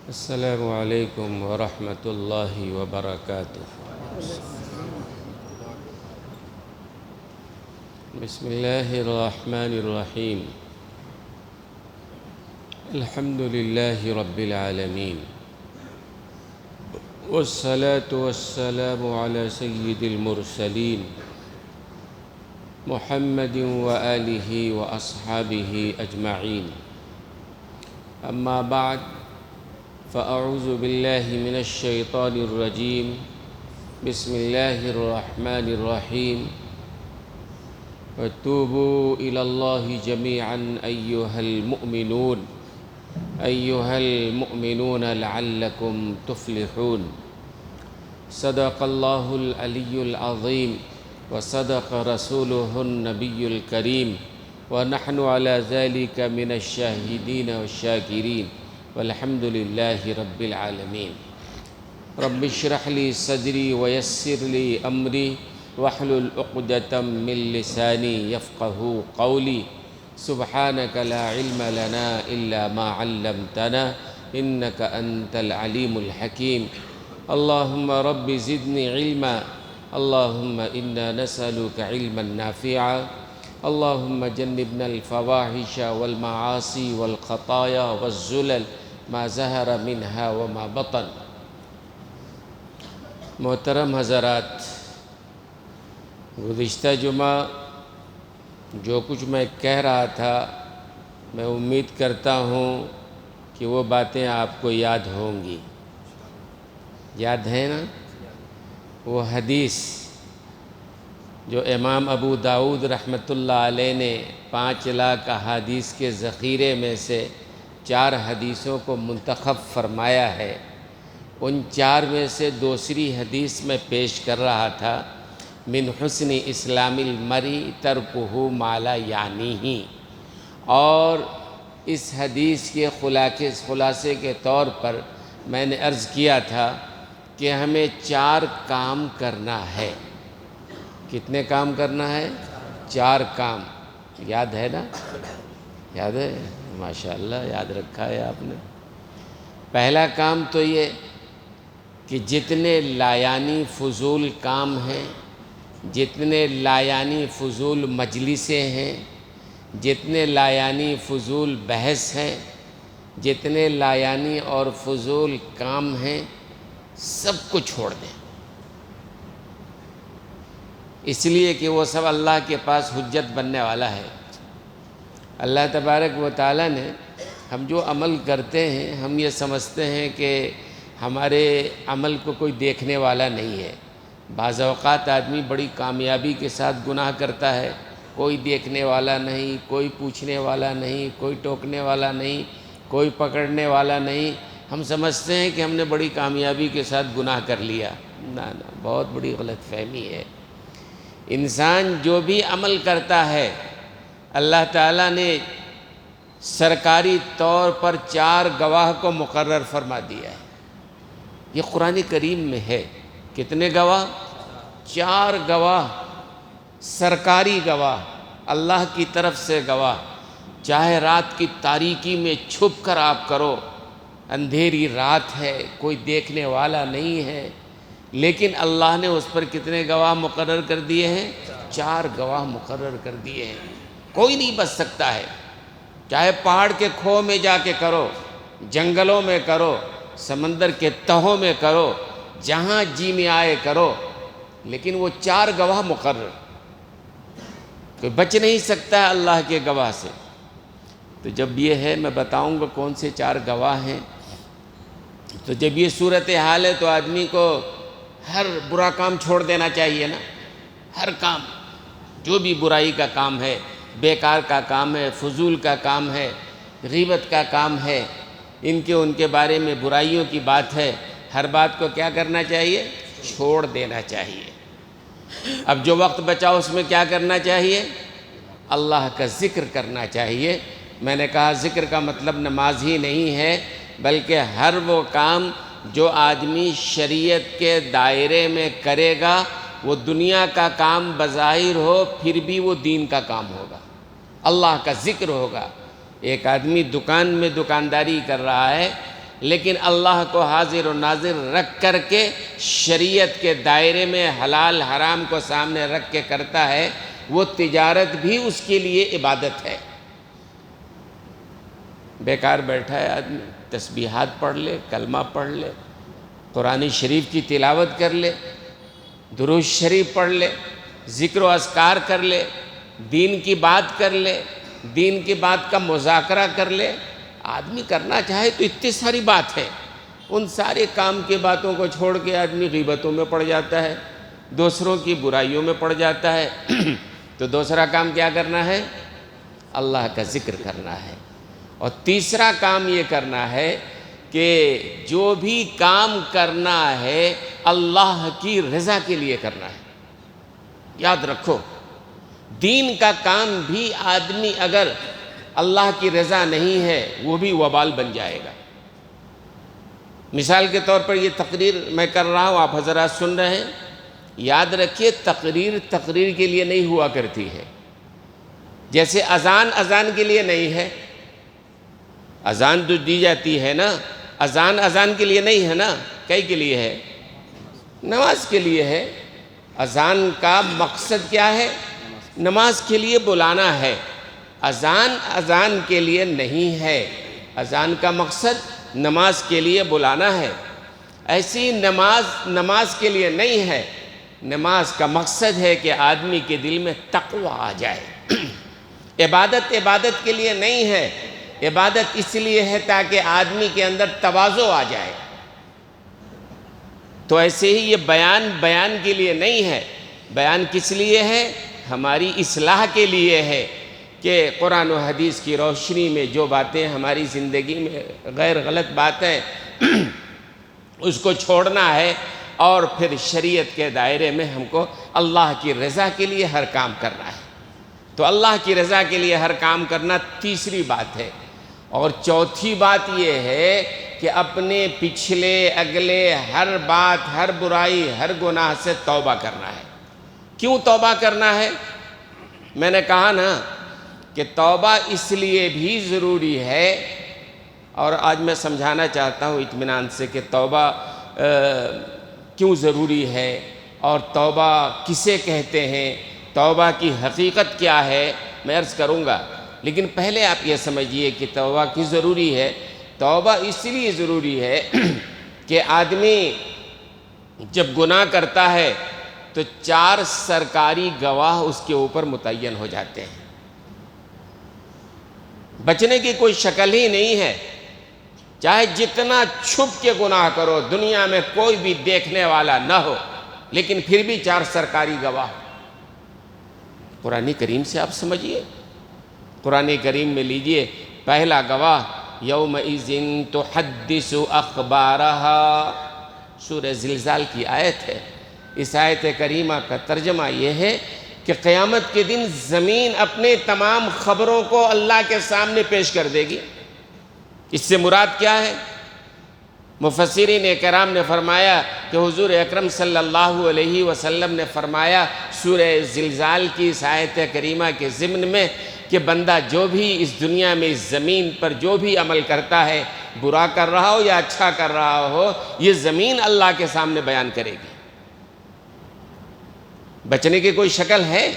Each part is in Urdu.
السلام علیکم ورحمۃ اللہ وبرکاتہ۔ بسم اللہ الرحمن الرحیم۔ الحمد للہ رب العالمین، والصلاة والسلام علی سید المرسلین محمد وآلہ واصحابہ اجمعین۔ اما بعد فأعوذ باللہ من الشیطان الرجیم۔ بسم اللہ الرحمن الرحیم۔ وتوبوا إلى الله جميعا أيها المؤمنون لعلكم تفلحون۔ صدق الله العلي العظيم وصدق رسوله النبي الكريم، ونحن على ذلك من الشاهدين والشاكرين، والحمد لله رب العالمين۔ رب اشرح لي صدري ويسر لي أمري واحلل عقدة من لساني يفقهوا قولي۔ سبحانك لا علم لنا إلا ما علمتنا إنك أنت العليم الحكيم۔ اللهم رب زدني علما، اللهم إنا نسألك علما نافعا، اللهم جنبنا الفواحش والمعاصي والخطايا والزلل ما ظهر منها وما بطن۔ محترم حضرات، گزشتہ جمعہ جو کچھ میں کہہ رہا تھا، میں امید کرتا ہوں کہ وہ باتیں آپ کو یاد ہوں گی۔ یاد ہے نا وہ حدیث جو امام ابو داؤد رحمۃ اللہ علیہ نے 5 لاکھ احادیث کے ذخیرے میں سے 4 حدیثوں کو منتخب فرمایا ہے۔ ان 4 میں سے دوسری حدیث میں پیش کر رہا تھا، من حسن اسلام المرء ترکہ ما لا یعنیہ، اور اس حدیث کے خلاصے کے طور پر میں نے عرض کیا تھا کہ ہمیں 4 کام کرنا ہے۔ کتنے کام کرنا ہے؟ 4 کام۔ یاد ہے نا؟ یاد ہے؟ ماشاءاللہ یاد رکھا ہے آپ نے۔ پہلا کام تو یہ کہ جتنے لایعنی فضول کام ہیں، جتنے لایعنی فضول مجلسیں ہیں، جتنے لایعنی فضول بحث ہیں، جتنے لایعنی اور فضول کام ہیں، سب کو چھوڑ دیں، اس لیے کہ وہ سب اللہ کے پاس حجت بننے والا ہے۔ اللہ تبارک و تعالیٰ نے ہم جو عمل کرتے ہیں، ہم یہ سمجھتے ہیں کہ ہمارے عمل کو کوئی دیکھنے والا نہیں ہے۔ بعض اوقات آدمی بڑی کامیابی کے ساتھ گناہ کرتا ہے، کوئی دیکھنے والا نہیں، کوئی پوچھنے والا نہیں، کوئی ٹوکنے والا نہیں، کوئی پکڑنے والا نہیں۔ ہم سمجھتے ہیں کہ ہم نے بڑی کامیابی کے ساتھ گناہ کر لیا۔ نہ، بہت بڑی غلط فہمی ہے۔ انسان جو بھی عمل کرتا ہے، اللہ تعالیٰ نے سرکاری طور پر 4 گواہ کو مقرر فرما دیا ہے۔ یہ قرآن کریم میں ہے۔ کتنے گواہ؟ 4 گواہ، سرکاری گواہ، اللہ کی طرف سے گواہ۔ چاہے رات کی تاریکی میں چھپ کر آپ کرو، اندھیری رات ہے، کوئی دیکھنے والا نہیں ہے، لیکن اللہ نے اس پر کتنے گواہ مقرر کر دیے ہیں؟ 4 گواہ مقرر کر دیے ہیں۔ کوئی نہیں بچ سکتا ہے، چاہے پہاڑ کے کھو میں جا کے کرو، جنگلوں میں کرو، سمندر کے تہوں میں کرو، جہاں جی میں آئے کرو، لیکن وہ 4 گواہ مقرر۔ کوئی بچ نہیں سکتا ہے اللہ کے گواہ سے۔ تو جب یہ ہے، میں بتاؤں گا کون سے 4 گواہ ہیں۔ تو جب یہ صورتحال ہے تو آدمی کو ہر برا کام چھوڑ دینا چاہیے نا۔ ہر کام، جو بھی برائی کا کام ہے، بیکار کا کام ہے، فضول کا کام ہے، غیبت کا کام ہے، ان کے بارے میں برائیوں کی بات ہے، ہر بات کو کیا کرنا چاہیے؟ چھوڑ دینا چاہیے۔ اب جو وقت بچا اس میں کیا کرنا چاہیے؟ اللہ کا ذکر کرنا چاہیے۔ میں نے کہا ذکر کا مطلب نماز ہی نہیں ہے، بلکہ ہر وہ کام جو آدمی شریعت کے دائرے میں کرے گا، وہ دنیا کا کام بظاہر ہو پھر بھی وہ دین کا کام ہوگا، اللہ کا ذکر ہوگا۔ ایک آدمی دکان میں دکانداری کر رہا ہے، لیکن اللہ کو حاضر و ناظر رکھ کر کے شریعت کے دائرے میں حلال حرام کو سامنے رکھ کے کرتا ہے، وہ تجارت بھی اس کے لیے عبادت ہے۔ بیکار بیٹھا ہے آدمی، تسبیحات پڑھ لے، کلمہ پڑھ لے، قرآن شریف کی تلاوت کر لے، درود شریف پڑھ لے، ذکر و اذکار کر لے، دین کی بات کر لے، دین کی بات کا مذاکرہ کر لے۔ آدمی کرنا چاہے تو اتنی ساری بات ہے، ان سارے کام کی باتوں کو چھوڑ کے آدمی غیبتوں میں پڑ جاتا ہے، دوسروں کی برائیوں میں پڑ جاتا ہے۔ تو دوسرا کام کیا کرنا ہے؟ اللہ کا ذکر کرنا ہے۔ اور تیسرا کام یہ کرنا ہے کہ جو بھی کام کرنا ہے اللہ کی رضا کے لیے کرنا ہے۔ یاد رکھو، دین کا کام بھی آدمی اگر اللہ کی رضا نہیں ہے وہ بھی وبال بن جائے گا۔ مثال کے طور پر یہ تقریر میں کر رہا ہوں، آپ حضرات سن رہے ہیں، یاد رکھیے تقریر کے لیے نہیں ہوا کرتی ہے۔ جیسے اذان کے لیے نہیں ہے، اذان تو دی جاتی ہے نا، اذان کے لیے نہیں ہے نا، کئی کے لیے ہے؟ نماز کے لیے ہے۔ اذان کا مقصد کیا ہے؟ نماز کے لیے بلانا ہے۔ اذان کے لیے نہیں ہے، اذان کا مقصد نماز کے لیے بلانا ہے۔ ایسی نماز کے لیے نہیں ہے، نماز کا مقصد ہے کہ آدمی کے دل میں تقوی آ جائے۔ عبادت کے لیے نہیں ہے، عبادت اس لیے ہے تاکہ آدمی کے اندر تواضع آ جائے۔ تو ایسے ہی یہ بیان کے لیے نہیں ہے، بیان کس لیے ہے؟ ہماری اصلاح کے لیے ہے کہ قرآن و حدیث کی روشنی میں جو باتیں ہماری زندگی میں غیر غلط باتیں اس کو چھوڑنا ہے، اور پھر شریعت کے دائرے میں ہم کو اللہ کی رضا کے لیے ہر کام کرنا ہے۔ تو اللہ کی رضا کے لیے ہر کام کرنا تیسری بات ہے۔ اور چوتھی بات یہ ہے کہ اپنے پچھلے اگلے ہر بات، ہر برائی، ہر گناہ سے توبہ کرنا ہے۔ کیوں توبہ کرنا ہے؟ میں نے کہا نا کہ توبہ اس لیے بھی ضروری ہے، اور آج میں سمجھانا چاہتا ہوں اطمینان سے کہ توبہ کیوں ضروری ہے، اور توبہ کسے کہتے ہیں، توبہ کی حقیقت کیا ہے، میں عرض کروں گا۔ لیکن پہلے آپ یہ سمجھیے کہ توبہ کیوں ضروری ہے۔ توبہ اس لیے ضروری ہے کہ آدمی جب گناہ کرتا ہے تو 4 سرکاری گواہ اس کے اوپر متعین ہو جاتے ہیں۔ بچنے کی کوئی شکل ہی نہیں ہے، چاہے جتنا چھپ کے گناہ کرو، دنیا میں کوئی بھی دیکھنے والا نہ ہو، لیکن پھر بھی 4 سرکاری گواہ۔ قرآن کریم سے آپ سمجھیے، قرآن کریم میں لیجئے، پہلا گواہ یومئذ تحدث اخبارہا، سورہ زلزال کی آیت ہے۔ اس آیت کریمہ کا ترجمہ یہ ہے کہ قیامت کے دن زمین اپنے تمام خبروں کو اللہ کے سامنے پیش کر دے گی۔ اس سے مراد کیا ہے؟ مفسرین کرام نے فرمایا کہ حضور اکرم صلی اللہ علیہ وسلم نے فرمایا سورہ زلزال کی اس آیت کریمہ کے ضمن میں کہ بندہ جو بھی اس دنیا میں اس زمین پر جو بھی عمل کرتا ہے، برا کر رہا ہو یا اچھا کر رہا ہو، یہ زمین اللہ کے سامنے بیان کرے گی۔ بچنے کی کوئی شکل ہے؟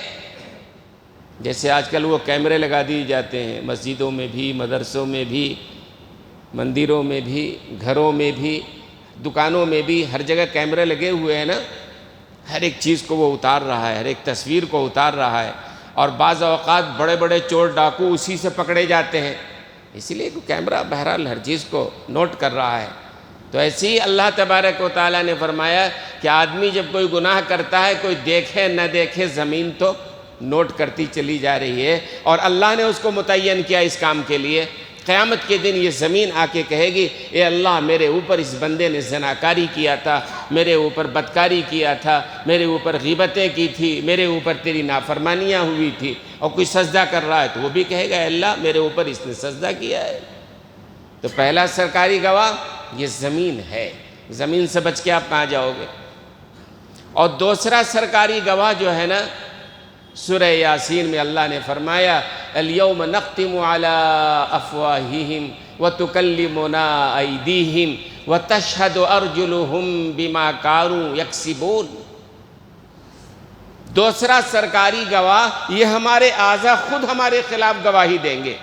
جیسے آج کل وہ کیمرے لگا دیے جاتے ہیں، مسجدوں میں بھی، مدرسوں میں بھی، مندروں میں بھی، گھروں میں بھی، دکانوں میں بھی، ہر جگہ کیمرے لگے ہوئے ہیں نا۔ ہر ایک چیز کو وہ اتار رہا ہے، ہر ایک تصویر کو اتار رہا ہے، اور بعض اوقات بڑے بڑے چور ڈاکو اسی سے پکڑے جاتے ہیں، اسی لیے کیمرہ بہرحال ہر چیز کو نوٹ کر رہا ہے۔ تو ایسے ہی اللہ تبارک و تعالیٰ نے فرمایا کہ آدمی جب کوئی گناہ کرتا ہے، کوئی دیکھے نہ دیکھے، زمین تو نوٹ کرتی چلی جا رہی ہے، اور اللہ نے اس کو متعین کیا اس کام کے لیے۔ قیامت کے دن یہ زمین آ کے کہے گی، اے اللہ میرے اوپر اس بندے نے زناکاری کیا تھا، میرے اوپر بدکاری کیا تھا، میرے اوپر غیبتیں کی تھی، میرے اوپر تیری نافرمانیاں ہوئی تھی، اور کوئی سجدہ کر رہا ہے تو وہ بھی کہے گا، اے اللہ میرے اوپر اس نے سجدہ کیا ہے۔ تو پہلا سرکاری گواہ یہ زمین ہے، زمین سے بچ کے آپ کہاں جاؤ گے؟ اور دوسرا سرکاری گواہ جو ہے نا، سورہ یاسین میں اللہ نے فرمایا الیوم نختم علی افواہہم وتکلمنا ایدیہم وتشہد ارجلہم بما کانوا یکسبون۔ دوسرا سرکاری گواہ، یہ ہمارے اعضاء خود ہمارے خلاف گواہی دیں گے۔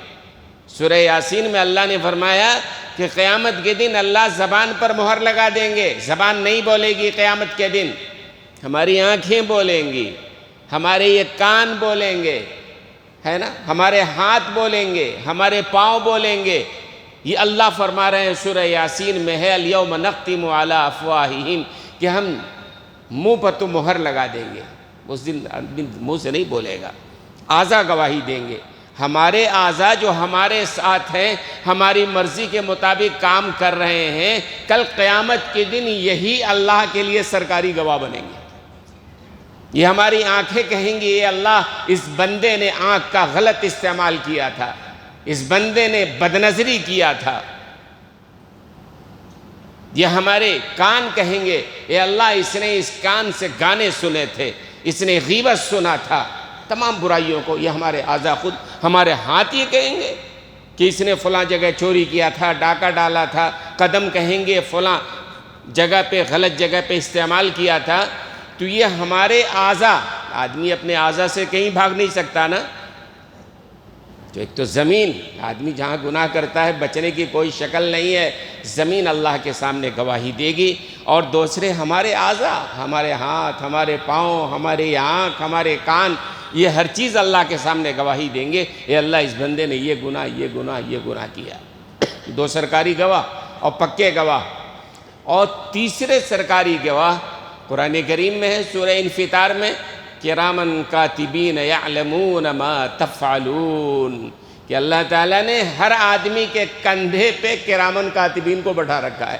سورہ یاسین میں اللہ نے فرمایا کہ قیامت کے دن اللہ زبان پر مہر لگا دیں گے، زبان نہیں بولے گی قیامت کے دن، ہماری آنکھیں بولیں گی، ہمارے یہ کان بولیں گے، ہے نا، ہمارے ہاتھ بولیں گے، ہمارے پاؤں بولیں گے۔ یہ اللہ فرما رہے ہیں سورہ یاسین میں ہے الیوم نختم علی افواہہم، کہ ہم منہ پر تو مہر لگا دیں گے، اس دن آدمی منہ سے نہیں بولے گا، اعضاء گواہی دیں گے۔ ہمارے اعضاء جو ہمارے ساتھ ہیں، ہماری مرضی کے مطابق کام کر رہے ہیں، کل قیامت کے دن یہی اللہ کے لیے سرکاری گواہ بنیں گے۔ یہ ہماری آنکھیں کہیں گی اے اللہ اس بندے نے آنکھ کا غلط استعمال کیا تھا، اس بندے نے بدنظری کیا تھا۔ یہ ہمارے کان کہیں گے اے اللہ اس نے اس کان سے گانے سنے تھے، اس نے غیبت سنا تھا، تمام برائیوں کو یہ ہمارے اعضاء خود، ہمارے ہاتھ یہ کہیں گے کہ اس نے فلاں جگہ چوری کیا تھا، ڈاکہ ڈالا تھا، قدم کہیں گے فلاں جگہ پہ غلط جگہ پہ استعمال کیا تھا۔ تو یہ ہمارے اعضاء، آدمی اپنے اعضاء سے کہیں بھاگ نہیں سکتا نا۔ تو ایک تو زمین، آدمی جہاں گناہ کرتا ہے بچنے کی کوئی شکل نہیں ہے، زمین اللہ کے سامنے گواہی دے گی۔ اور دوسرے ہمارے اعضاء، ہمارے ہاتھ، ہمارے پاؤں، ہماری آنکھ، ہمارے کان، یہ ہر چیز اللہ کے سامنے گواہی دیں گے اے اللہ اس بندے نے یہ گناہ کیا۔ دو سرکاری گواہ اور پکے گواہ۔ اور تیسرے سرکاری گواہ قرآن کریم میں ہے سورہ انفطار میں، کرامن کاتبین یعلمون ما تفعلون، کہ اللہ تعالیٰ نے ہر آدمی کے کندھے پہ کرامن کاتبین کو بٹھا رکھا ہے۔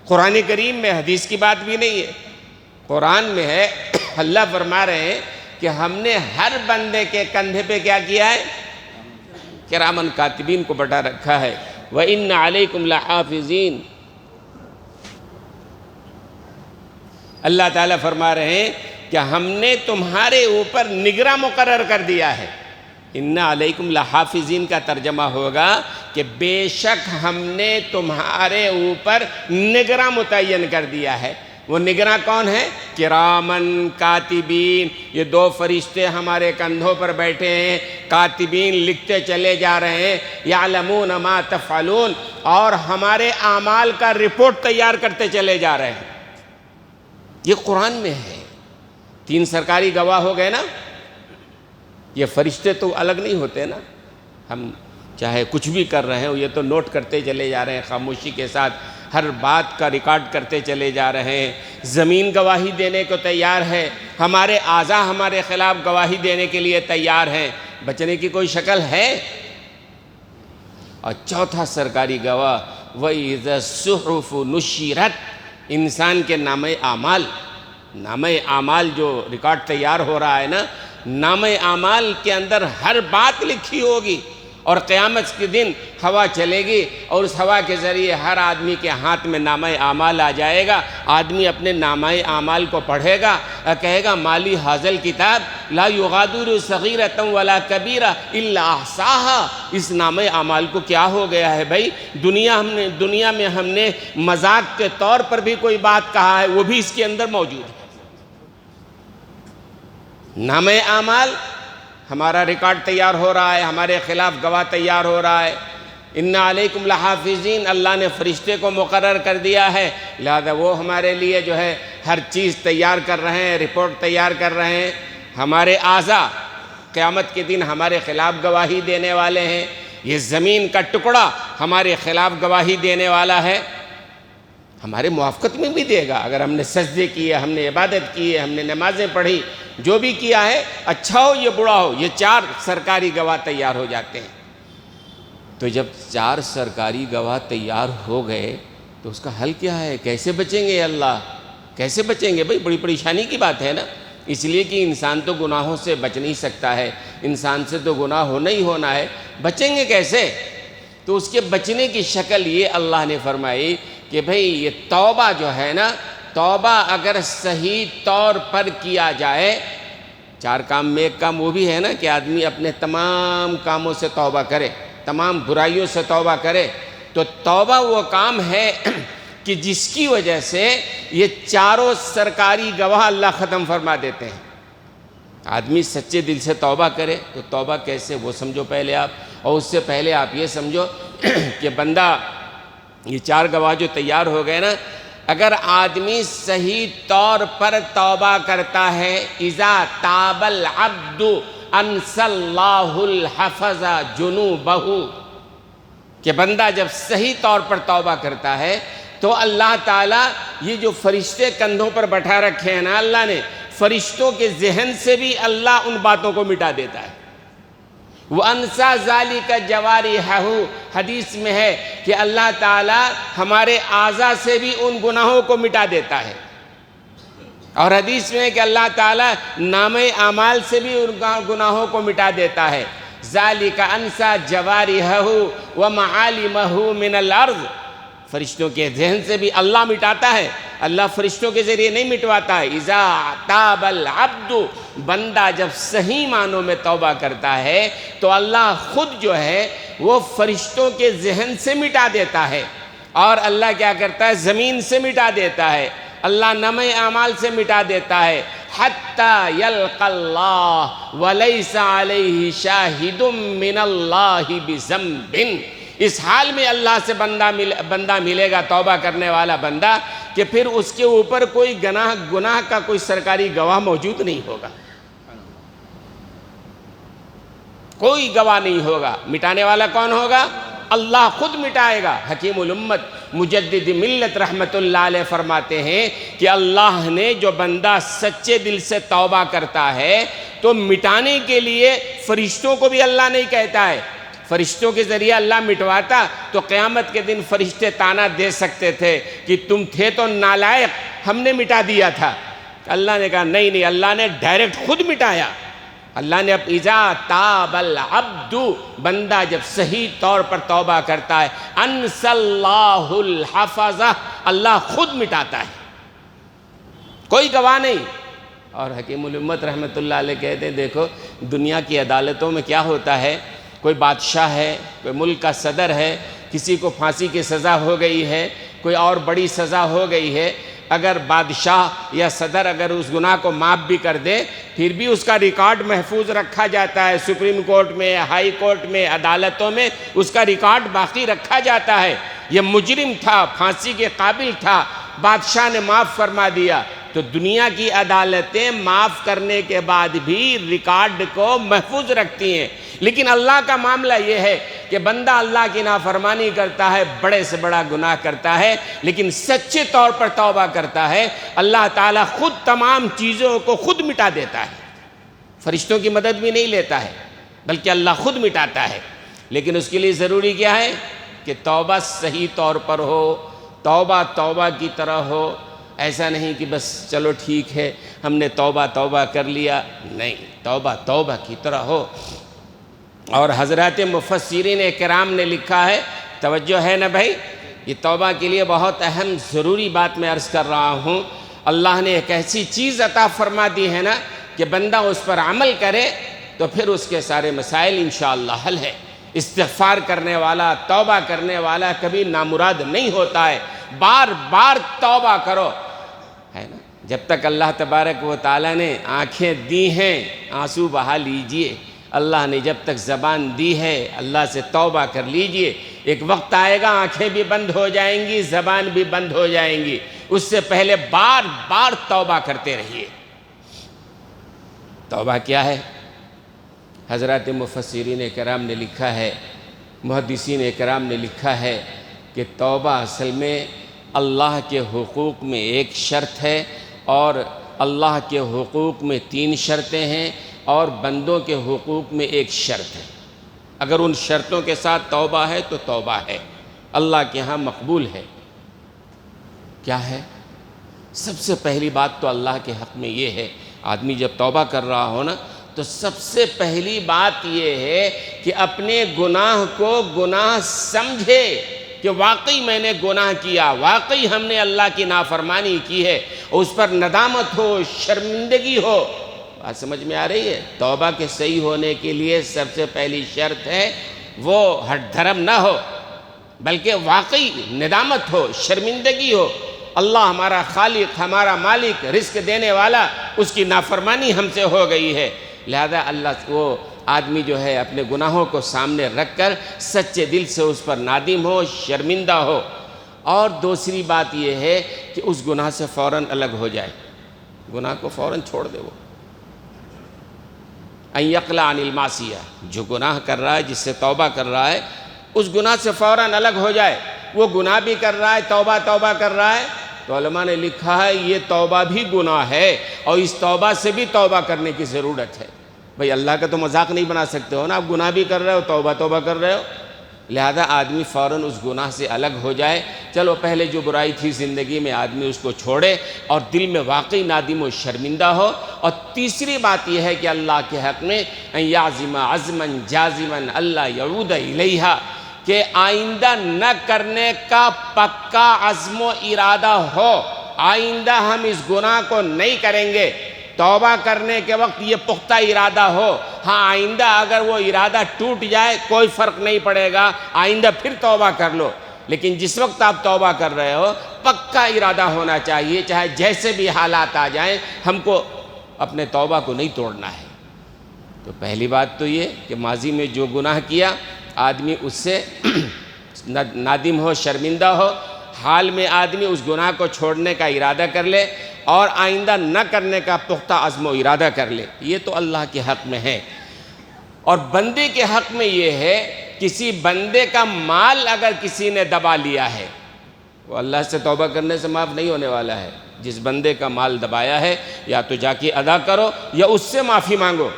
قرآن کریم میں، حدیث کی بات بھی نہیں ہے، قرآن میں ہے۔ اللہ فرما رہے ہیں کہ ہم نے ہر بندے کے کندھے پہ کیا کیا ہے؟ کرامن کاتبین کو بٹھا رکھا ہے۔ وَإِنَّ عَلَيْكُمْ لَحَافِظِينَ، اللہ تعالیٰ فرما رہے ہیں کہ ہم نے تمہارے اوپر نگراں مقرر کر دیا ہے۔ اِنَّ عَلَيْكُمْ لَحَافِظِينَ کا ترجمہ ہوگا کہ بے شک ہم نے تمہارے اوپر نگراں متعین کر دیا ہے۔ وہ نگراں کون ہے؟ کرامن کاتبین، یہ دو فرشتے ہمارے کندھوں پر بیٹھے ہیں، کاتبین لکھتے چلے جا رہے ہیں، یعلمون ما تفعلون، اور ہمارے اعمال کا رپورٹ تیار کرتے چلے جا رہے ہیں۔ یہ قرآن میں ہے۔ تین سرکاری گواہ ہو گئے نا۔ یہ فرشتے تو الگ نہیں ہوتے نا، ہم چاہے کچھ بھی کر رہے ہیں یہ تو نوٹ کرتے چلے جا رہے ہیں، خاموشی کے ساتھ ہر بات کا ریکارڈ کرتے چلے جا رہے ہیں۔ زمین گواہی دینے کو تیار ہے، ہمارے اعضاء ہمارے خلاف گواہی دینے کے لیے تیار ہیں، بچنے کی کوئی شکل ہے؟ اور چوتھا سرکاری گواہ وَإِذَا الصُّحُفُ نُشِّرَتْ، انسان کے نامہ اعمال جو ریکارڈ تیار ہو رہا ہے نا، نامہ اعمال کے اندر ہر بات لکھی ہوگی، اور قیامت کے دن ہوا چلے گی اور اس ہوا کے ذریعے ہر آدمی کے ہاتھ میں نامہ اعمال آ جائے گا۔ آدمی اپنے نامہ اعمال کو پڑھے گا اور کہے گا مالی حاضل کتاب لا یغادر صغیرۃ ولا کبیرہ الا احصاها، اس نامہ اعمال کو کیا ہو گیا ہے بھائی؟ دنیا میں ہم نے مذاق کے طور پر بھی کوئی بات کہا ہے، وہ بھی اس کے اندر موجود ہے۔ نامہ اعمال، ہمارا ریکارڈ تیار ہو رہا ہے، ہمارے خلاف گواہ تیار ہو رہا ہے۔ اِنَّ عَلَيْكُمْ لَحَافِظِينَ، اللہ نے فرشتے کو مقرر کر دیا ہے، لہذا وہ ہمارے لیے جو ہے ہر چیز تیار کر رہے ہیں، رپورٹ تیار کر رہے ہیں۔ ہمارے اعضاء قیامت کے دن ہمارے خلاف گواہی دینے والے ہیں۔ یہ زمین کا ٹکڑا ہمارے خلاف گواہی دینے والا ہے، ہمارے موافقت میں بھی دے گا۔ اگر ہم نے سجدے کیے، ہم نے عبادت کی ہے، ہم نے نمازیں پڑھی، جو بھی کیا ہے، اچھا ہو یا برا ہو، یہ چار سرکاری گواہ تیار ہو جاتے ہیں۔ تو جب چار سرکاری گواہ تیار ہو گئے تو اس کا حل کیا ہے؟ کیسے بچیں گے اللہ؟ کیسے بچیں گے بھائی؟ بڑی پریشانی کی بات ہے نا، اس لیے کہ انسان تو گناہوں سے بچ نہیں سکتا ہے، انسان سے تو گناہ ہونا ہی ہونا ہے، بچیں گے کیسے؟ تو اس کے بچنے کی شکل یہ اللہ نے فرمائی کہ بھئی یہ توبہ جو ہے نا، توبہ اگر صحیح طور پر کیا جائے 4 کام میں ایک کام وہ بھی ہے نا کہ آدمی اپنے تمام کاموں سے توبہ کرے، تمام برائیوں سے توبہ کرے. تو توبہ وہ کام ہے کہ جس کی وجہ سے یہ چاروں سرکاری گواہ اللہ ختم فرما دیتے ہیں. آدمی سچے دل سے توبہ کرے تو توبہ کیسے وہ سمجھو پہلے آپ، اور اس سے پہلے آپ یہ سمجھو کہ بندہ یہ 4 گواہ جو تیار ہو گئے نا، اگر آدمی صحیح طور پر توبہ کرتا ہے، اذا تاب العبد انسى اللہ الحفظ جنوبہ، کہ بندہ جب صحیح طور پر توبہ کرتا ہے تو اللہ تعالیٰ یہ جو فرشتے کندھوں پر بٹھا رکھے ہیں نا اللہ نے، فرشتوں کے ذہن سے بھی اللہ ان باتوں کو مٹا دیتا ہے. وَأَنْسَى ذَلِكَ جَوَارِحَهُ، حدیث میں ہے کہ اللہ تعالیٰ ہمارے اعضاء سے بھی ان گناہوں کو مٹا دیتا ہے. اور حدیث میں ہے کہ اللہ تعالیٰ نامہ اعمال سے بھی ان گناہوں کو مٹا دیتا ہے. ذَلِكَ أَنْسَى جَوَارِحَهُ وَمَعَالِمَهُ مِنَ الْأَرْضِ، فرشتوں کے ذہن سے بھی اللہ مٹاتا ہے. اللہ فرشتوں کے ذریعے نہیں مٹواتا ہے. اذا تاب العبد، بندہ جب صحیح معنوں میں توبہ کرتا ہے تو اللہ خود جو ہے وہ فرشتوں کے ذہن سے مٹا دیتا ہے. اور اللہ کیا کرتا ہے؟ زمین سے مٹا دیتا ہے. اللہ نامہ اعمال سے مٹا دیتا ہے. حتی یلقى اللہ ولیس علیہ شاہد من اللہ بذنب، اس حال میں اللہ سے بندہ ملے گا، توبہ کرنے والا بندہ، کہ پھر اس کے اوپر کوئی گناہ کا کوئی سرکاری گواہ موجود نہیں ہوگا. کوئی گواہ نہیں ہوگا. مٹانے والا کون ہوگا؟ اللہ خود مٹائے گا. حکیم الامت مجدد ملت رحمت اللہ علیہ فرماتے ہیں کہ اللہ نے جو بندہ سچے دل سے توبہ کرتا ہے تو مٹانے کے لیے فرشتوں کو بھی اللہ نہیں کہتا ہے. فرشتوں کے ذریعے اللہ مٹواتا تو قیامت کے دن فرشتے تانا دے سکتے تھے کہ تم تھے تو نالائق، ہم نے مٹا دیا تھا. اللہ نے کہا نہیں، اللہ نے ڈائریکٹ خود مٹایا. اللہ نے اب اذا تاب العبد، بندہ جب صحیح طور پر توبہ کرتا ہے، انسى اللہ الحفظ، اللہ خود مٹاتا ہے، کوئی گواہ نہیں. اور حکیم الامت رحمت اللہ علیہ کہتے ہیں دیکھو دنیا کی عدالتوں میں کیا ہوتا ہے، کوئی بادشاہ ہے، کوئی ملک کا صدر ہے، کسی کو پھانسی کی سزا ہو گئی ہے، کوئی اور بڑی سزا ہو گئی ہے، اگر بادشاہ یا صدر اگر اس گناہ کو معاف بھی کر دے پھر بھی اس کا ریکارڈ محفوظ رکھا جاتا ہے. سپریم کورٹ میں، ہائی کورٹ میں، عدالتوں میں اس کا ریکارڈ باقی رکھا جاتا ہے. یہ مجرم تھا، پھانسی کے قابل تھا، بادشاہ نے معاف فرما دیا. تو دنیا کی عدالتیں معاف کرنے کے بعد بھی ریکارڈ کو محفوظ رکھتی ہیں. لیکن اللہ کا معاملہ یہ ہے کہ بندہ اللہ کی نافرمانی کرتا ہے، بڑے سے بڑا گناہ کرتا ہے، لیکن سچے طور پر توبہ کرتا ہے، اللہ تعالیٰ خود تمام چیزوں کو خود مٹا دیتا ہے. فرشتوں کی مدد بھی نہیں لیتا ہے بلکہ اللہ خود مٹاتا ہے. لیکن اس کے لیے ضروری کیا ہے کہ توبہ صحیح طور پر ہو، توبہ کی طرح ہو. ایسا نہیں کہ بس چلو ٹھیک ہے ہم نے توبہ کر لیا، نہیں، توبہ کی طرح ہو. اور حضرات مفسرین کرام نے لکھا ہے، توجہ ہے نا بھائی، یہ توبہ کے لیے بہت اہم ضروری بات میں عرض کر رہا ہوں. اللہ نے ایک ایسی چیز عطا فرما دی ہے نا کہ بندہ اس پر عمل کرے تو پھر اس کے سارے مسائل انشاءاللہ حل ہے. استغفار کرنے والا، توبہ کرنے والا کبھی نامراد نہیں ہوتا ہے. بار بار توبہ کرو، ہے نا. جب تک اللہ تبارک و تعالیٰ نے آنکھیں دی ہیں آنسو بہا لیجئے. اللہ نے جب تک زبان دی ہے اللہ سے توبہ کر لیجئے. ایک وقت آئے گا آنکھیں بھی بند ہو جائیں گی، زبان بھی بند ہو جائیں گی. اس سے پہلے بار بار توبہ کرتے رہیے. توبہ کیا ہے؟ حضرات مفسرین کرام نے لکھا ہے، محدثین کرام نے لکھا ہے کہ توبہ اصل میں اللہ کے حقوق میں ایک شرط ہے، اور اللہ کے حقوق میں 3 شرطیں ہیں، اور بندوں کے حقوق میں ایک شرط ہے. اگر ان شرطوں کے ساتھ توبہ ہے تو توبہ ہے، اللہ کے ہاں مقبول ہے. کیا ہے؟ سب سے پہلی بات تو اللہ کے حق میں یہ ہے، آدمی جب توبہ کر رہا ہو نا تو سب سے پہلی بات یہ ہے کہ اپنے گناہ کو گناہ سمجھے کہ واقعی میں نے گناہ کیا، واقعی ہم نے اللہ کی نافرمانی کی ہے، اور اس پر ندامت ہو، شرمندگی ہو. بات سمجھ میں آ رہی ہے؟ توبہ کے صحیح ہونے کے لیے سب سے پہلی شرط ہے وہ ہٹ دھرم نہ ہو، بلکہ واقعی ندامت ہو، شرمندگی ہو، اللہ ہمارا خالق، ہمارا مالک، رزق دینے والا، اس کی نافرمانی ہم سے ہو گئی ہے، لہذا اللہ وہ آدمی جو ہے اپنے گناہوں کو سامنے رکھ کر سچے دل سے اس پر نادم ہو، شرمندہ ہو۔ اور دوسری بات یہ ہے کہ اس گناہ سے فوراً الگ ہو جائے، گناہ کو فوراً چھوڑ دے وہ۔ ان یقلع عن المعصیہ، جو گناہ کر رہا ہے، جس سے توبہ کر رہا ہے، اس گناہ سے فوراً الگ ہو جائے۔ وہ گناہ بھی کر رہا ہے، توبہ کر رہا ہے، تو علماء نے لکھا ہے یہ توبہ بھی گناہ ہے، اور اس توبہ سے بھی توبہ کرنے کی ضرورت ہے۔ بھئی اللہ کا تو مذاق نہیں بنا سکتے ہو نا، آپ گناہ بھی کر رہے ہو، توبہ کر رہے ہو، لہذا آدمی فوراً اس گناہ سے الگ ہو جائے۔ چلو پہلے جو برائی تھی زندگی میں آدمی اس کو چھوڑے اور دل میں واقعی نادم و شرمندہ ہو۔ اور تیسری بات یہ ہے کہ اللہ کے حق میں ان یعزم عزما جازما اللہ یعود الیہا، کہ آئندہ نہ کرنے کا پکا عزم و ارادہ ہو، آئندہ ہم اس گناہ کو نہیں کریں گے، توبہ کرنے کے وقت یہ پختہ ارادہ ہو۔ ہاں آئندہ اگر وہ ارادہ ٹوٹ جائے کوئی فرق نہیں پڑے گا، آئندہ پھر توبہ کر لو، لیکن جس وقت آپ توبہ کر رہے ہو پکا ارادہ ہونا چاہیے، چاہے جیسے بھی حالات آ جائیں ہم کو اپنے توبہ کو نہیں توڑنا ہے۔ تو پہلی بات تو یہ کہ ماضی میں جو گناہ کیا آدمی اس سے نادم ہو، شرمندہ ہو، حال میں آدمی اس گناہ کو چھوڑنے کا ارادہ کر لے اور آئندہ نہ کرنے کا پختہ عزم و ارادہ کر لے، یہ تو اللہ کے حق میں ہے۔ اور بندے کے حق میں یہ ہے، کسی بندے کا مال اگر کسی نے دبا لیا ہے، وہ اللہ سے توبہ کرنے سے معاف نہیں ہونے والا ہے۔ جس بندے کا مال دبایا ہے یا تو جا کے ادا کرو یا اس سے معافی مانگو۔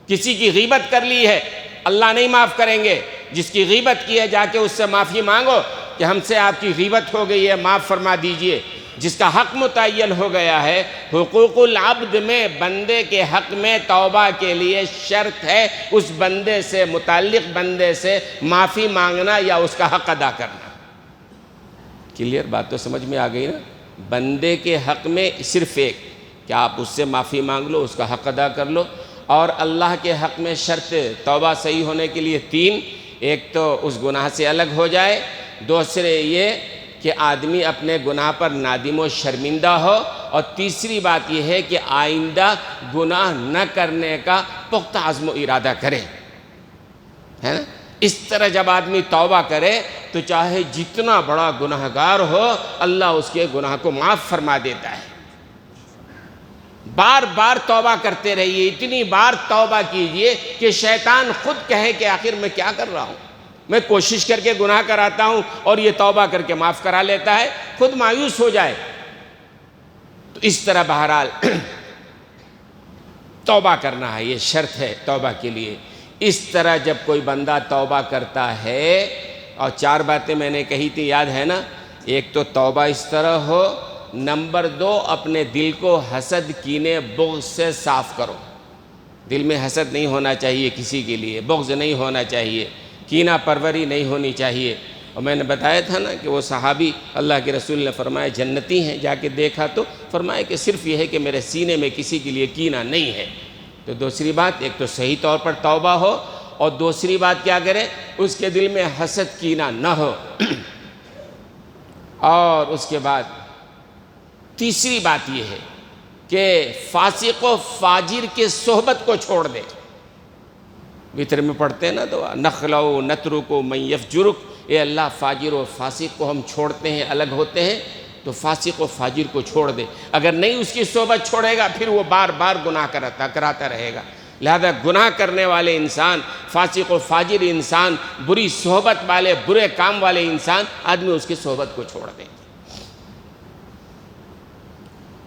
کسی کی غیبت کر لی ہے، اللہ نہیں معاف کریں گے، جس کی غیبت کی ہے جا کے اس سے معافی مانگو کہ ہم سے آپ کی غیبت ہو گئی ہے، معاف فرما دیجئے۔ جس کا حق متعین ہو گیا ہے، حقوق العبد میں بندے کے حق میں توبہ کے لیے شرط ہے اس بندے سے، متعلق بندے سے معافی مانگنا یا اس کا حق ادا کرنا۔ کلیئر بات تو سمجھ میں آ گئی نا؟ بندے کے حق میں صرف ایک کہ آپ اس سے معافی مانگ لو، اس کا حق ادا کر لو، اور اللہ کے حق میں شرط توبہ صحیح ہونے کے لیے تین، ایک تو اس گناہ سے الگ ہو جائے، دوسرے یہ کہ آدمی اپنے گناہ پر نادم و شرمندہ ہو، اور تیسری بات یہ ہے کہ آئندہ گناہ نہ کرنے کا پختہ عزم و ارادہ کرے، ہے نا؟ اس طرح جب آدمی توبہ کرے تو چاہے جتنا بڑا گناہگار ہو اللہ اس کے گناہ کو معاف فرما دیتا ہے۔ بار بار توبہ کرتے رہیے، اتنی بار توبہ کیجئے کہ شیطان خود کہے کہ آخر میں کیا کر رہا ہوں، میں کوشش کر کے گناہ کراتا ہوں اور یہ توبہ کر کے معاف کرا لیتا ہے، خود مایوس ہو جائے۔ تو اس طرح بہرحال توبہ کرنا ہے، یہ شرط ہے توبہ کے لیے۔ اس طرح جب کوئی بندہ توبہ کرتا ہے، اور چار باتیں میں نے کہی تھی یاد ہے نا؟ ایک تو توبہ اس طرح ہو، نمبر دو اپنے دل کو حسد، کینے، بغض سے صاف کرو۔ دل میں حسد نہیں ہونا چاہیے کسی کے لیے، بغض نہیں ہونا چاہیے، کینہ پروری نہیں ہونی چاہیے۔ اور میں نے بتایا تھا نا کہ وہ صحابی اللہ کے رسول نے فرمایا جنتی ہیں، جا کے دیکھا تو فرمایا کہ صرف یہ ہے کہ میرے سینے میں کسی کے لیے کینہ نہیں ہے۔ تو دوسری بات، ایک تو صحیح طور پر توبہ ہو، اور دوسری بات کیا کرے، اس کے دل میں حسد، کینہ نہ ہو۔ اور اس کے بعد تیسری بات یہ ہے کہ فاسق و فاجر کے صحبت کو چھوڑ دے۔ وتر میں پڑھتے ہیں نا دعا، نخلو نترکو من یفجرک، اے اللہ فاجر و فاسق کو ہم چھوڑتے ہیں، الگ ہوتے ہیں، تو فاسق و فاجر کو چھوڑ دے۔ اگر نہیں اس کی صحبت چھوڑے گا پھر وہ بار بار گناہ کراتا رہے گا۔ لہذا گناہ کرنے والے انسان، فاسق و فاجر انسان، بری صحبت والے، برے کام والے انسان، آدمی اس کی صحبت کو چھوڑ دے۔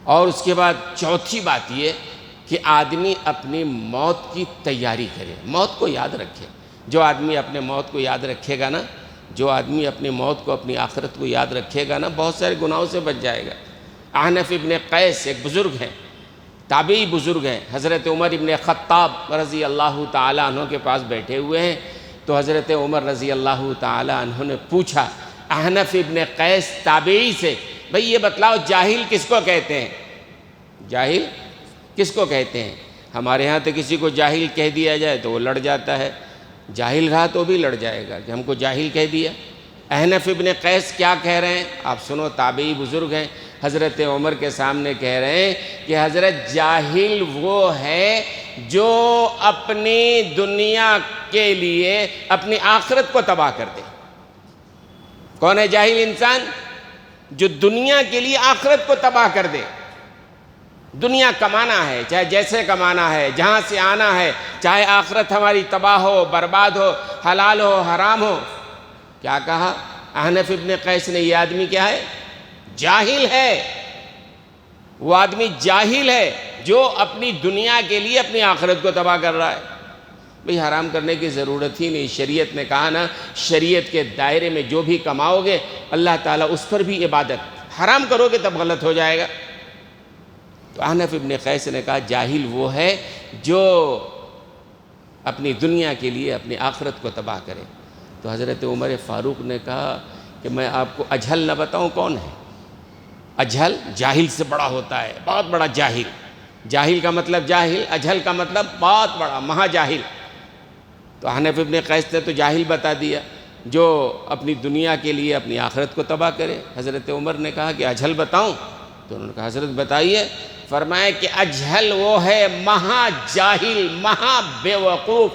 اور اس کے بعد چوتھی بات یہ کہ آدمی اپنی موت کی تیاری کرے، موت کو یاد رکھے۔ جو آدمی اپنے موت کو یاد رکھے گا نا، جو آدمی اپنی موت کو، اپنی آخرت کو یاد رکھے گا نا، بہت سارے گناہوں سے بچ جائے گا۔ احنف ابن قیس ایک بزرگ ہیں، تابعی بزرگ ہیں، حضرت عمر ابن خطاب رضی اللہ تعالیٰ عنہ کے پاس بیٹھے ہوئے ہیں، تو حضرت عمر رضی اللہ تعالیٰ عنہ نے پوچھا احنف ابن قیس تابعی سے، بھئی یہ بتلاؤ جاہل کس کو کہتے ہیں؟ جاہل کس کو کہتے ہیں؟ ہمارے ہاں تو کسی کو جاہل کہہ دیا جائے تو وہ لڑ جاتا ہے، جاہل رہا تو بھی لڑ جائے گا کہ ہم کو جاہل کہہ دیا۔ احنف ابن قیس کیا کہہ رہے ہیں آپ سنو، تابعی بزرگ ہیں، حضرت عمر کے سامنے کہہ رہے ہیں کہ حضرت جاہل وہ ہے جو اپنی دنیا کے لیے اپنی آخرت کو تباہ کر دے۔ کون ہے جاہل انسان؟ جو دنیا کے لیے آخرت کو تباہ کر دے۔ دنیا کمانا ہے، چاہے جیسے کمانا ہے، جہاں سے آنا ہے، چاہے آخرت ہماری تباہ ہو، برباد ہو، حلال ہو، حرام ہو۔ کیا کہا احنف ابن قیس نے؟ یہ آدمی کیا ہے؟ جاہل ہے۔ وہ آدمی جاہل ہے جو اپنی دنیا کے لیے اپنی آخرت کو تباہ کر رہا ہے۔ بھئی حرام کرنے کی ضرورت ہی نہیں، شریعت نے کہا نا، شریعت کے دائرے میں جو بھی کماؤ گے اللہ تعالیٰ اس پر بھی عبادت، حرام کرو گے تب غلط ہو جائے گا۔ تو احنف ابن قیس نے کہا جاہل وہ ہے جو اپنی دنیا کے لیے اپنی آخرت کو تباہ کرے۔ تو حضرت عمر فاروق نے کہا کہ میں آپ کو اجہل نہ بتاؤں کون ہے؟ اجہل جاہل سے بڑا ہوتا ہے، بہت بڑا جاہل۔ جاہل کا مطلب جاہل، اجہل کا مطلب بہت بڑا، مہا جاہل۔ تو احنف ابن قیس نے تو جاہل بتا دیا جو اپنی دنیا کے لیے اپنی آخرت کو تباہ کرے۔ حضرت عمر نے کہا کہ اجہل بتاؤں؟ تو انہوں نے کہا حضرت بتائیے۔ فرمایا کہ اجہل وہ ہے، مہا جاہل، مہا بے وقوف،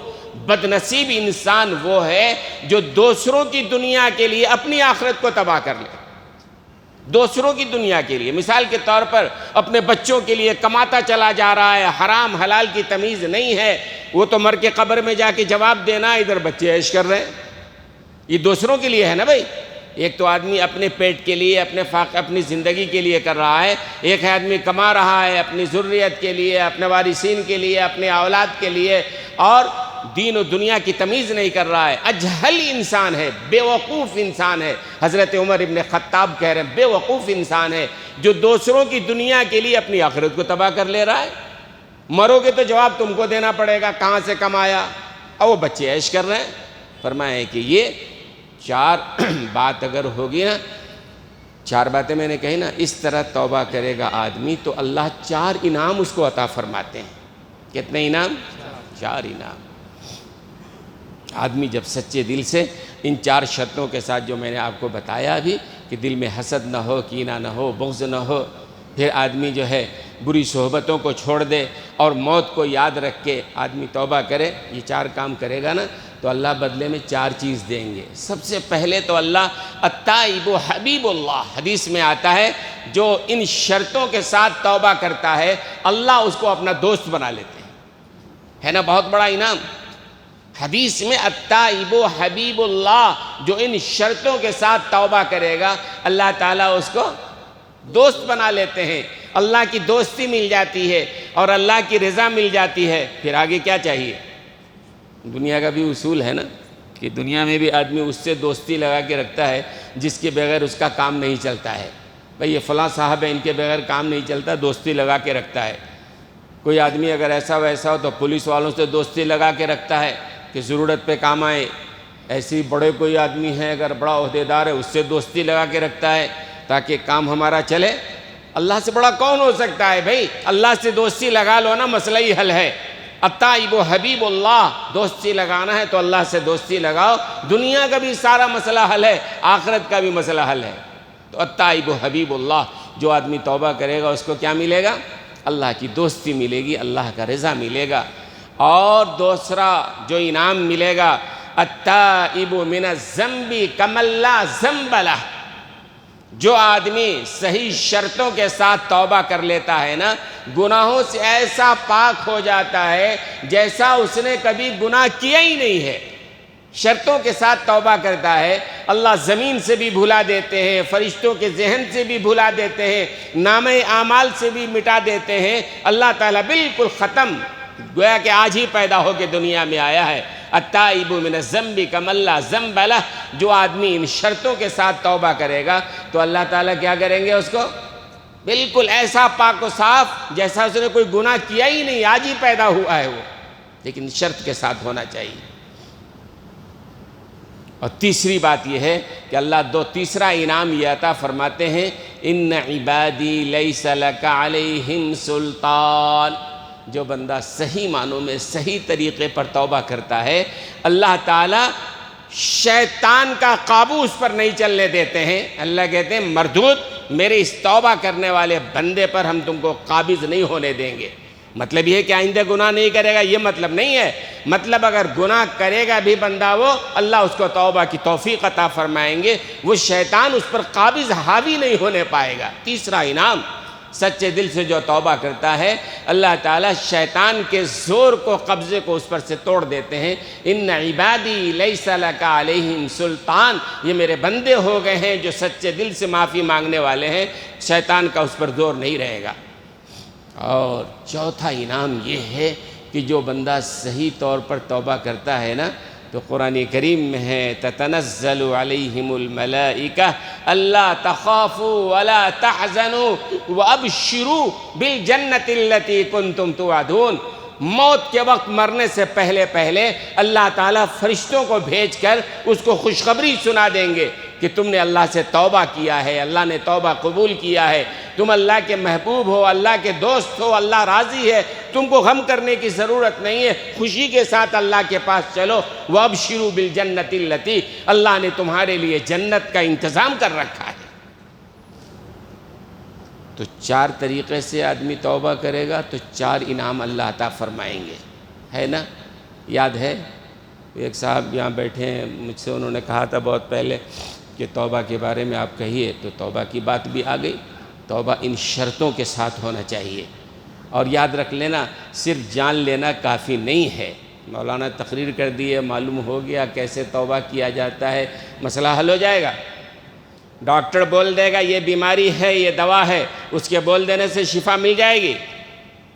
بدنصیب انسان وہ ہے جو دوسروں کی دنیا کے لیے اپنی آخرت کو تباہ کر لے۔ دوسروں کی دنیا کے لیے، مثال کے طور پر اپنے بچوں کے لیے کماتا چلا جا رہا ہے، حرام حلال کی تمیز نہیں ہے، وہ تو مر کے قبر میں جا کے جواب دینا، ادھر بچے عیش کر رہے ہیں۔ یہ دوسروں کے لیے ہے نا بھائی۔ ایک تو آدمی اپنے پیٹ کے لیے، اپنی زندگی کے لیے کر رہا ہے، ایک ہے آدمی کما رہا ہے اپنی ذریت کے لیے، اپنے وارثین کے لیے، اپنے اولاد کے لیے، اور دین و دنیا کی تمیز نہیں کر رہا ہے۔ اجہل انسان ہے، بے وقوف انسان ہے۔ حضرت عمر ابن خطاب کہہ رہے ہیں بے وقوف انسان ہے جو دوسروں کی دنیا کے لیے اپنی آخرت کو تباہ کر لے رہا ہے۔ مرو گے تو جواب تم کو دینا پڑے گا، کہاں سے کمایا، اور وہ بچے عیش کر رہے ہیں۔ فرمایا کہ یہ چار بات اگر ہوگی نا، چار باتیں میں نے کہی نا، اس طرح توبہ کرے گا آدمی تو اللہ چار انعام اس کو عطا فرماتے ہیں۔ کتنے انعام؟ چار انعام۔ آدمی جب سچے دل سے ان چار شرطوں کے ساتھ جو میں نے آپ کو بتایا ابھی، کہ دل میں حسد نہ ہو، کینہ نہ ہو، بغض نہ ہو، پھر آدمی جو ہے بری صحبتوں کو چھوڑ دے اور موت کو یاد رکھ کے آدمی توبہ کرے، یہ چار کام کرے گا نا تو اللہ بدلے میں چار چیز دیں گے۔ سب سے پہلے تو اللہ التائب حبیب اللہ، حدیث میں آتا ہے جو ان شرطوں کے ساتھ توبہ کرتا ہے اللہ اس کو اپنا دوست بنا لیتے ہیں۔ ہے نا بہت بڑا انعام؟ حدیث میں التائب حبیب اللہ، جو ان شرطوں کے ساتھ توبہ کرے گا اللہ تعالیٰ اس کو دوست بنا لیتے ہیں، اللہ کی دوستی مل جاتی ہے اور اللہ کی رضا مل جاتی ہے۔ پھر آگے کیا چاہیے؟ دنیا کا بھی اصول ہے نا کہ دنیا میں بھی آدمی اس سے دوستی لگا کے رکھتا ہے جس کے بغیر اس کا کام نہیں چلتا ہے۔ بھئی یہ فلاں صاحب ہے، ان کے بغیر کام نہیں چلتا، دوستی لگا کے رکھتا ہے۔ کوئی آدمی اگر ایسا ویسا ہو تو پولیس والوں سے دوستی لگا کے رکھتا ہے کہ ضرورت پہ کام آئے۔ ایسی بڑے کوئی آدمی ہے اگر بڑا عہدیدار ہے، اس سے دوستی لگا کے رکھتا ہے تاکہ کام ہمارا چلے۔ اللہ سے بڑا کون ہو سکتا ہے بھائی؟ اللہ سے دوستی لگا لو نا، مسئلہ ہی حل ہے۔ التائب حبیب اللہ، دوستی لگانا ہے تو اللہ سے دوستی لگاؤ، دنیا کا بھی سارا مسئلہ حل ہے، آخرت کا بھی مسئلہ حل ہے۔ تو التائب حبیب اللہ، جو آدمی توبہ کرے گا اس کو کیا ملے گا؟ اللہ کی دوستی ملے گی، اللہ کا رضا ملے گا۔ اور دوسرا جو انعام ملے گا، التائب من الذنب کمن لا ذنب لہ، جو آدمی صحیح شرطوں کے ساتھ توبہ کر لیتا ہے نا، گناہوں سے ایسا پاک ہو جاتا ہے جیسا اس نے کبھی گناہ کیا ہی نہیں ہے۔ شرطوں کے ساتھ توبہ کرتا ہے، اللہ زمین سے بھی بھلا دیتے ہیں، فرشتوں کے ذہن سے بھی بھلا دیتے ہیں، نامہ اعمال سے بھی مٹا دیتے ہیں، اللہ تعالیٰ بالکل ختم، گویا کہ آج ہی پیدا ہو کے دنیا میں آیا ہے۔ التائب من الذنب کمن لا ذنب لہ، جو آدمی ان شرطوں کے ساتھ توبہ کرے گا تو اللہ تعالیٰ کیا کریں گے اس کو؟ بالکل ایسا پاک و صاف جیسا اس نے کوئی گناہ کیا ہی نہیں، آج ہی پیدا ہوا ہے وہ، لیکن شرط کے ساتھ ہونا چاہیے۔ اور تیسری بات یہ ہے کہ اللہ تیسرا انعام یہ عطا فرماتے ہیں، ان عبادی لیس لک علیہم سلطان، جو بندہ صحیح معنوں میں صحیح طریقے پر توبہ کرتا ہے، اللہ تعالیٰ شیطان کا قابو اس پر نہیں چلنے دیتے ہیں۔ اللہ کہتے ہیں مردود، میرے اس توبہ کرنے والے بندے پر ہم تم کو قابض نہیں ہونے دیں گے۔ مطلب یہ ہے کہ آئندہ گناہ نہیں کرے گا، یہ مطلب نہیں ہے۔ مطلب اگر گناہ کرے گا بھی بندہ، وہ اللہ اس کو توبہ کی توفیق عطا فرمائیں گے، وہ شیطان اس پر قابض حاوی نہیں ہونے پائے گا۔ تیسرا انعام، سچے دل سے جو توبہ کرتا ہے، اللہ تعالیٰ شیطان کے زور کو، قبضے کو اس پر سے توڑ دیتے ہیں۔ ان عبادی لیس لک علیہم سلطان، یہ میرے بندے ہو گئے ہیں جو سچے دل سے معافی مانگنے والے ہیں، شیطان کا اس پر زور نہیں رہے گا۔ اور چوتھا انعام یہ ہے کہ جو بندہ صحیح طور پر توبہ کرتا ہے نا، تو قرآن کریم میں ہے تتنزل علیہم الملائکہ الا تخافوا ولا تحزنوا وابشروا بالجنۃ التی کنتم توعدون۔ موت کے وقت مرنے سے پہلے اللہ تعالیٰ فرشتوں کو بھیج کر اس کو خوشخبری سنا دیں گے کہ تم نے اللہ سے توبہ کیا ہے، اللہ نے توبہ قبول کیا ہے، تم اللہ کے محبوب ہو، اللہ کے دوست ہو، اللہ راضی ہے، تم کو غم کرنے کی ضرورت نہیں ہے، خوشی کے ساتھ اللہ کے پاس چلو۔ وَأَبْشِرُوا بِالْجَنَّةِ الَّتِي، اللہ نے تمہارے لیے جنت کا انتظام کر رکھا ہے۔ تو چار طریقے سے آدمی توبہ کرے گا تو چار انعام اللہ عطا فرمائیں گے، ہے نا؟ یاد ہے ایک صاحب یہاں بیٹھے ہیں، مجھ سے انہوں نے کہا تھا بہت پہلے کہ توبہ کے بارے میں آپ کہیے، تو توبہ کی بات بھی آ گئی۔ توبہ ان شرطوں کے ساتھ ہونا چاہیے، اور یاد رکھ لینا صرف جان لینا کافی نہیں ہے۔ مولانا تقریر کر دیے، معلوم ہو گیا کیسے توبہ کیا جاتا ہے، مسئلہ حل ہو جائے گا۔ ڈاکٹر بول دے گا یہ بیماری ہے، یہ دوا ہے، اس کے بول دینے سے شفا مل جائے گی؟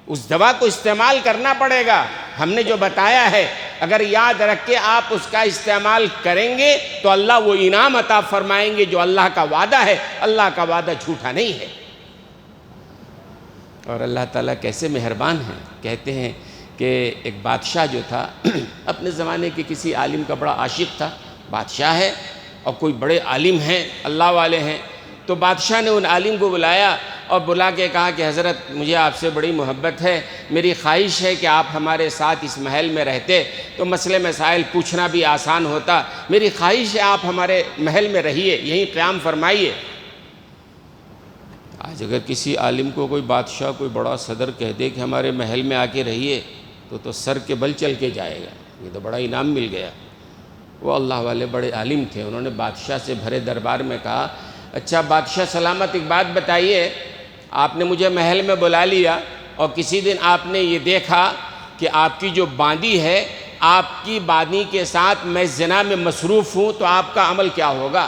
اس دوا کو استعمال کرنا پڑے گا۔ ہم نے جو بتایا ہے اگر یاد رکھ کے آپ اس کا استعمال کریں گے تو اللہ وہ انعام عطا فرمائیں گے جو اللہ کا وعدہ ہے۔ اللہ کا وعدہ جھوٹا نہیں ہے۔ اور اللہ تعالیٰ کیسے مہربان ہیں۔ کہتے ہیں کہ ایک بادشاہ جو تھا اپنے زمانے کے کسی عالم کا بڑا عاشق تھا، بادشاہ ہے اور کوئی بڑے عالم ہیں، اللہ والے ہیں، تو بادشاہ نے ان عالم کو بلایا اور بلا کے کہا کہ حضرت مجھے آپ سے بڑی محبت ہے، میری خواہش ہے کہ آپ ہمارے ساتھ اس محل میں رہتے تو مسئلے مسائل پوچھنا بھی آسان ہوتا، میری خواہش ہے آپ ہمارے محل میں رہیے، یہیں قیام فرمائیے۔ آج اگر کسی عالم کو کوئی بادشاہ، کوئی بڑا صدر کہہ دے کہ ہمارے محل میں آ کے رہیے تو سر کے بل چل کے جائے گا، یہ تو بڑا انعام مل گیا۔ وہ اللہ والے بڑے عالم تھے، انہوں نے بادشاہ سے بھرے دربار میں کہا اچھا بادشاہ سلامت، ایک بات بتائیے، آپ نے مجھے محل میں بلا لیا اور کسی دن آپ نے یہ دیکھا کہ آپ کی جو باندی ہے، آپ کی باندی کے ساتھ میں زنا میں مصروف ہوں، تو آپ کا عمل کیا ہوگا؟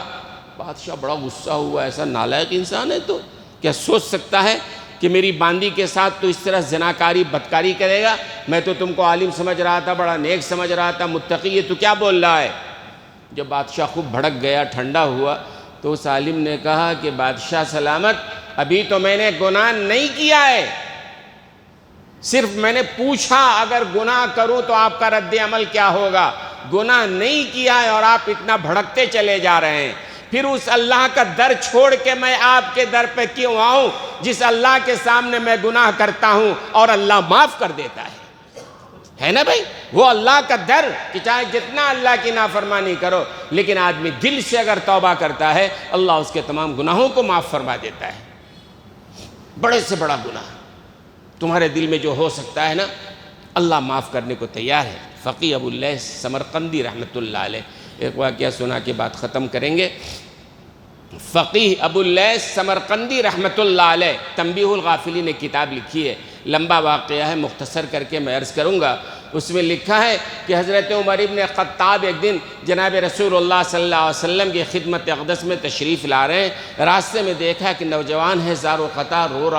بادشاہ بڑا غصہ ہوا، ایسا نالائق انسان ہے تو کیا سوچ سکتا ہے کہ میری باندی کے ساتھ تو اس طرح زناکاری بدکاری کرے گا؟ میں تو تم کو عالم سمجھ رہا تھا، بڑا نیک سمجھ رہا تھا، متقی، یہ تو کیا بول رہا ہے؟ جب بادشاہ خوب بھڑک گیا، ٹھنڈا ہوا، تو اس عالم نے کہا کہ بادشاہ سلامت، ابھی تو میں نے گناہ نہیں کیا ہے، صرف میں نے پوچھا اگر گناہ کروں تو آپ کا رد عمل کیا ہوگا۔ گناہ نہیں کیا ہے اور آپ اتنا بھڑکتے چلے جا رہے ہیں، پھر اس اللہ کا در چھوڑ کے میں آپ کے در پہ کیوں آؤں جس اللہ کے سامنے میں گناہ کرتا ہوں اور اللہ معاف کر دیتا ہے نا بھائی؟ وہ اللہ کا در کہ چاہے جتنا اللہ کی نافرمانی کرو، لیکن آدمی دل سے اگر توبہ کرتا ہے اللہ اس کے تمام گناہوں کو معاف فرما دیتا ہے۔ بڑے سے بڑا گناہ تمہارے دل میں جو ہو سکتا ہے نا، اللہ معاف کرنے کو تیار ہے۔ فقیہ ابو اللیث سمرقندی رحمۃ اللہ علیہ، ایک واقعہ سنا کے بات ختم کریں گے۔ فقیہ ابو اللیث سمرقندی رحمۃ اللہ علیہ، تنبیہ الغافلین نے کتاب لکھی ہے، لمبا واقعہ ہے، مختصر کر کے میں عرض کروں گا۔ اس میں لکھا ہے کہ حضرت عمر ابن خطاب ایک دن جناب رسول اللہ صلی اللہ علیہ وسلم کی خدمت اقدس میں تشریف لا رہے ہیں، راستے میں دیکھا کہ نوجوان ہے زار و قطار، رو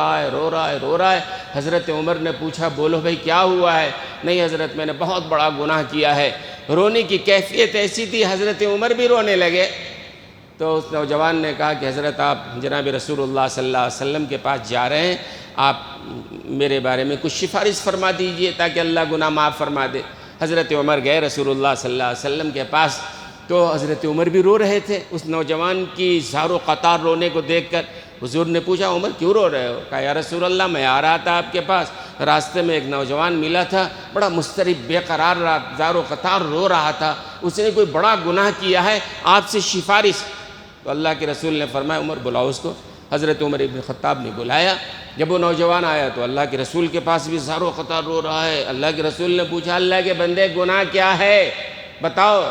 رہا ہے۔ حضرت عمر نے پوچھا بولو بھائی کیا ہوا ہے؟ نہیں حضرت میں نے بہت بڑا گناہ کیا ہے۔ رونے کی کیفیت ایسی تھی حضرت عمر بھی رونے لگے۔ تو اس نوجوان نے کہا کہ حضرت آپ جناب رسول اللہ صلی اللہ علیہ وسلم کے پاس جا رہے ہیں، آپ میرے بارے میں کچھ سفارش فرما دیجئے تاکہ اللہ گناہ معاف فرما دے۔ حضرت عمر گئے رسول اللہ صلی اللہ علیہ وسلم کے پاس، تو حضرت عمر بھی رو رہے تھے اس نوجوان کی زار و قطار رونے کو دیکھ کر۔ حضور نے پوچھا عمر کیوں رو رہے ہو؟ کہا یا رسول اللہ میں آ رہا تھا آپ کے پاس، راستے میں ایک نوجوان ملا تھا، بڑا مضطرب بے قرار رہا، زار و قطار رو رہا تھا، اس نے کوئی بڑا گناہ کیا ہے، آپ سے سفارش۔ تو اللہ کے رسول نے فرمایا عمر بلاؤ اس کو۔ حضرت عمر ابن خطاب نے بلایا۔ جب وہ نوجوان آیا تو اللہ کے رسول کے پاس بھی زار و قطار رو رہا ہے۔ اللہ کے رسول نے پوچھا اللہ کے بندے گناہ کیا ہے بتاؤ۔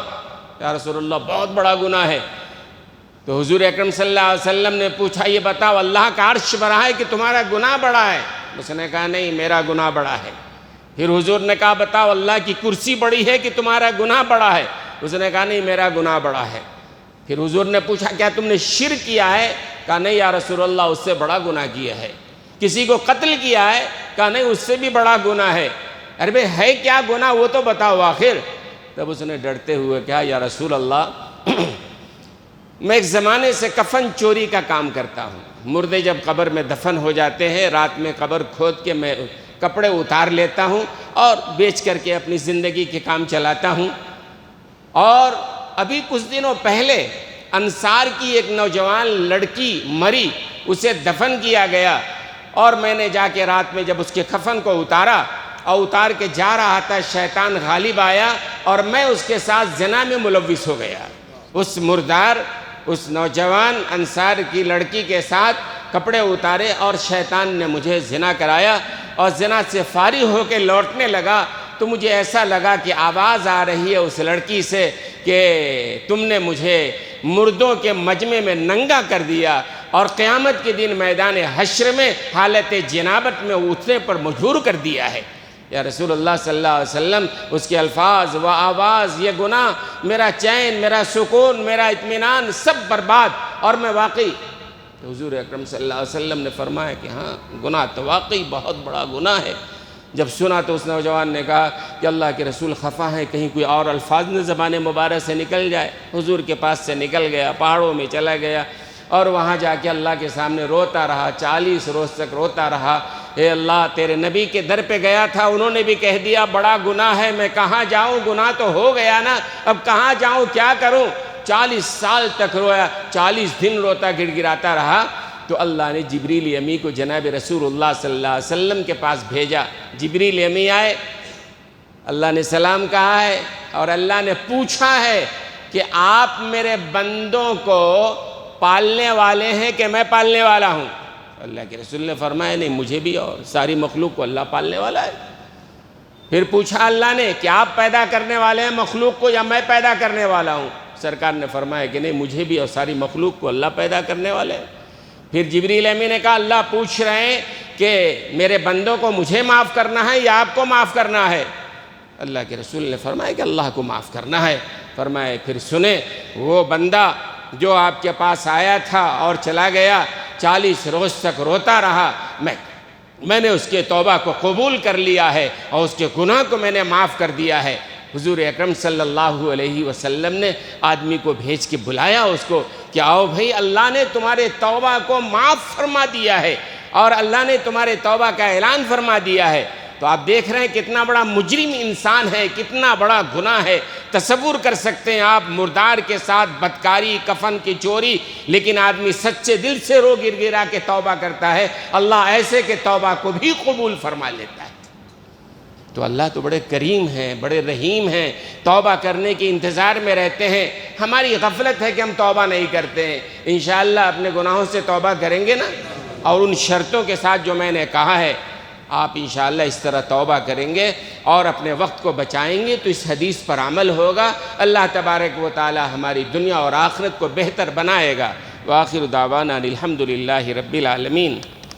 یا رسول اللہ بہت بڑا گناہ ہے۔ تو حضور اکرم صلی اللہ علیہ وسلم نے پوچھا یہ بتاؤ اللہ کا عرش بڑا ہے کہ تمہارا گناہ بڑا ہے؟ اس نے کہا نہیں میرا گناہ بڑا ہے۔ پھر حضور نے کہا بتاؤ اللہ کی کرسی بڑی ہے کہ تمہارا گناہ بڑا ہے؟ اس نے کہا نہیں میرا گناہ بڑا ہے۔ پھر حضور نے پوچھا کیا تم نے شرک کیا ہے؟ کہا نہیں یا رسول اللہ اس سے بڑا گناہ کیا ہے۔ کسی کو قتل کیا ہے؟ کہا نہیں اس سے بھی بڑا گناہ ہے۔ ارے بھئی ہے کیا گناہ وہ تو بتاؤ آخر۔ تب اس نے ڈرتے ہوئے کہا یا رسول اللہ میں ایک زمانے سے کفن چوری کا کام کرتا ہوں۔ مردے جب قبر میں دفن ہو جاتے ہیں رات میں قبر کھود کے میں کپڑے اتار لیتا ہوں اور بیچ کر کے اپنی زندگی کے کام چلاتا ہوں۔ اور ابھی کچھ دنوں پہلے انصار کی ایک نوجوان لڑکی مری، اسے دفن کیا گیا، اور میں نے جا کے رات میں جب اس کے کفن کو اتارا اور اتار کے جا رہا تھا شیطان غالب آیا اور میں اس کے ساتھ زنا میں ملوث ہو گیا۔ اس مردار اس نوجوان انصار کی لڑکی کے ساتھ کپڑے اتارے اور شیطان نے مجھے زنا کرایا، اور زنا سے فارغ ہو کے لوٹنے لگا تو مجھے ایسا لگا کہ آواز آ رہی ہے اس لڑکی سے کہ تم نے مجھے مردوں کے مجمع میں ننگا کر دیا اور قیامت کے دن میدان حشر میں حالت جنابت میں اٹھنے پر مجبور کر دیا ہے۔ یا رسول اللہ صلی اللہ علیہ وسلم اس کے الفاظ و آواز، یہ گناہ میرا چین، میرا سکون، میرا اطمینان سب برباد، اور میں واقعی تو حضور اکرم صلی اللہ علیہ وسلم نے فرمایا کہ ہاں گناہ تو واقعی بہت بڑا گناہ ہے۔ جب سنا تو اس نوجوان نے کہا کہ اللہ کے رسول خفا ہیں، کہیں کوئی اور الفاظ نے زبان مبارک سے نکل جائے۔ حضور کے پاس سے نکل گیا، پہاڑوں میں چلا گیا اور وہاں جا کے اللہ کے سامنے روتا رہا، 40 روز تک روتا رہا۔ اے اللہ تیرے نبی کے در پہ گیا تھا، انہوں نے بھی کہہ دیا بڑا گناہ ہے، میں کہاں جاؤں، گناہ تو ہو گیا نا، اب کہاں جاؤں، کیا کروں؟ 40 سال تک رویا، 40 دن روتا گڑ گڑاتا رہا۔ تو اللہ نے جبریل امی کو جناب رسول اللہ صلی اللہ علیہ وسلم کے پاس بھیجا۔ جبریل امی آئے، اللہ نے سلام کہا ہے اور اللہ نے پوچھا ہے کہ آپ میرے بندوں کو پالنے والے ہیں کہ میں پالنے والا ہوں؟ اللہ کے رسول نے فرمایا نہیں مجھے بھی اور ساری مخلوق کو اللہ پالنے والا ہے۔ پھر پوچھا اللہ نے کہ آپ پیدا کرنے والے ہیں مخلوق کو یا میں پیدا کرنے والا ہوں؟ سرکار نے فرمایا کہ نہیں مجھے بھی اور ساری مخلوق کو اللہ پیدا کرنے والے ہیں۔ پھر جبریل امین نے کہا اللہ پوچھ رہے ہیں کہ میرے بندوں کو مجھے معاف کرنا ہے یا آپ کو معاف کرنا ہے؟ اللہ کے رسول نے فرمایا کہ اللہ کو معاف کرنا ہے۔ فرمایا پھر سنیں وہ بندہ جو آپ کے پاس آیا تھا اور چلا گیا، 40 روز تک روتا رہا، میں نے اس کے توبہ کو قبول کر لیا ہے اور اس کے گناہ کو میں نے معاف کر دیا ہے۔ حضور اکرم صلی اللہ علیہ وسلم نے آدمی کو بھیج کے بلایا اس کو کہ آؤ بھائی اللہ نے تمہارے توبہ کو معاف فرما دیا ہے اور اللہ نے تمہارے توبہ کا اعلان فرما دیا ہے۔ تو آپ دیکھ رہے ہیں کتنا بڑا مجرم انسان ہے، کتنا بڑا گناہ ہے۔ تصور کر سکتے ہیں آپ مردار کے ساتھ بدکاری، کفن کی چوری، لیکن آدمی سچے دل سے رو گر گرا کے توبہ کرتا ہے، اللہ ایسے کے توبہ کو بھی قبول فرما لیتا ہے۔ تو اللہ تو بڑے کریم ہیں، بڑے رحیم ہیں، توبہ کرنے کے انتظار میں رہتے ہیں۔ ہماری غفلت ہے کہ ہم توبہ نہیں کرتے ہیں۔ انشاءاللہ اپنے گناہوں سے توبہ کریں گے نا، اور ان شرطوں کے ساتھ جو میں نے کہا ہے آپ انشاءاللہ اس طرح توبہ کریں گے اور اپنے وقت کو بچائیں گے تو اس حدیث پر عمل ہوگا۔ اللہ تبارک و تعالی ہماری دنیا اور آخرت کو بہتر بنائے گا۔ وآخر دعوانا الحمدللہ رب العالمین۔